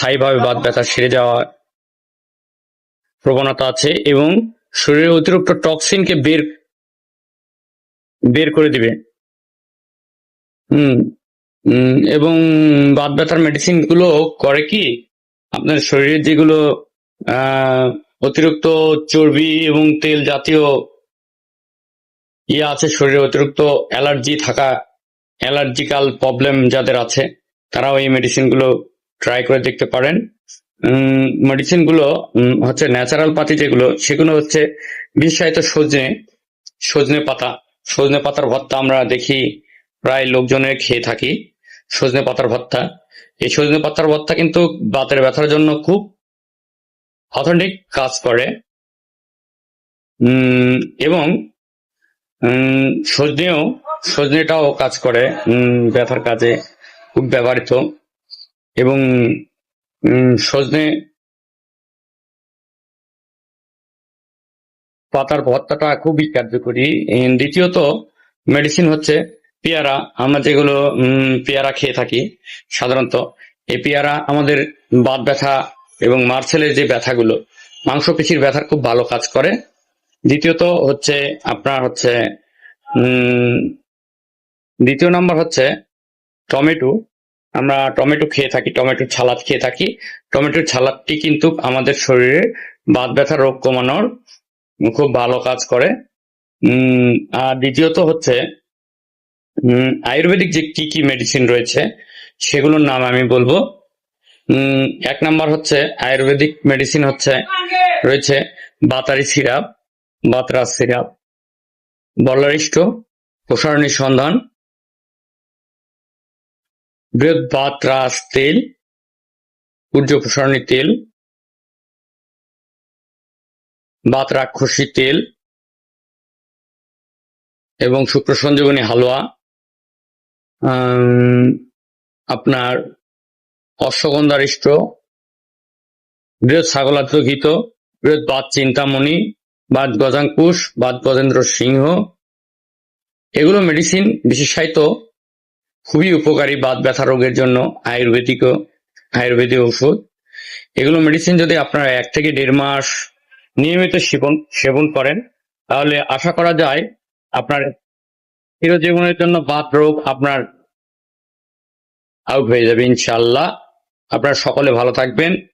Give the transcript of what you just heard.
স্থায়ীভাবে বাত ব্যথা সেরে যাওয়ার প্রবণতা আছে এবং শরীরের অতিরিক্ত টক্সিনকে বের করে দিবে। এবং বাত ব্যথার মেডিসিন গুলো করে কি, আপনার শরীরে যেগুলো অতিরিক্ত চর্বি এবং তেল জাতীয় আছে, শরীরে অতিরিক্ত অ্যালার্জিক্যাল প্রবলেম যাদের আছে, তারাও এই মেডিসিন গুলো ট্রাই করে দেখতে পারেন। মেডিসিন গুলো হচ্ছে ন্যাচারাল পাতি যেগুলো, সেগুলো হচ্ছে বিশেষায়িত সজনে পাতার ভর্তা আমরা দেখি প্রায় লোকজনের খেয়ে থাকি। সজনে পাতার ভর্তা, এই সজনে পাতার ভর্তা কিন্তু বাতের ব্যথার জন্য খুব অথেন্টিক কাজ করে। এবং সজনেটাও কাজ করে ব্যথার কাজে, খুব ব্যবহৃত। এবং সজনে পাতার ভর্তাটা খুবই কার্যকরী। দ্বিতীয়ত মেডিসিন হচ্ছে পেয়ারা। আমরা যেগুলো পেয়ারা খেয়ে থাকি সাধারণত, এই পেয়ারা আমাদের বাত ব্যথা এবং মার্সেলের যে ব্যথাগুলো, মাংসপেশির ব্যথার খুব ভালো কাজ করে। দ্বিতীয়ত হচ্ছে আপনার হচ্ছে দ্বিতীয় নাম্বার হচ্ছে টমেটো। আমরা টমেটো খেয়ে থাকি, টমেটোর ছালাদ খেয়ে থাকি। টমেটোর ছালাদটি কিন্তু আমাদের শরীরে বাত ব্যথা রোগ কমানোর খুব ভালো কাজ করে। আর দ্বিতীয়ত হচ্ছে আয়ুর্বেদিক যে কি কি মেডিসিন রয়েছে সেগুলোর নাম আমি বলবো। এক নাম্বার হচ্ছে আয়ুর্বেদিক মেডিসিন রয়েছে বাতারি সিরাপ, বাতরাজ সিরাপ, বলারিষ্ট, প্রসারণী সন্ধান, বৃহৎ বাতরাজ তেল, সূর্য প্রসারণী তেল, বাত রাক্ষসী তেল এবং শুক্র সঞ্জীবনী হালুয়া, আপনার অশ্বগন্ধারিষ্ট, বৃহৎ ছাগলাত্র ঘিত, বৃহৎ বাত চিন্তামণি, বাত গজাঙ্কুশ, বাত গজেন্দ্র সিংহ। এগুলো মেডিসিন বিশেষায়িত খুবই উপকারী বাত ব্যথা রোগের জন্য, আয়ুর্বেদিক ওষুধ। এগুলো মেডিসিন যদি আপনারা 1 থেকে 1.5 মাস নিয়মিত সেবন করেন, তাহলে আশা করা যায় আপনার চিরজীবনের জন্য বাত রোগ আপনার আউট হয়ে যাবে ইনশাআল্লাহ। আপনারা সকলে ভালো থাকবেন।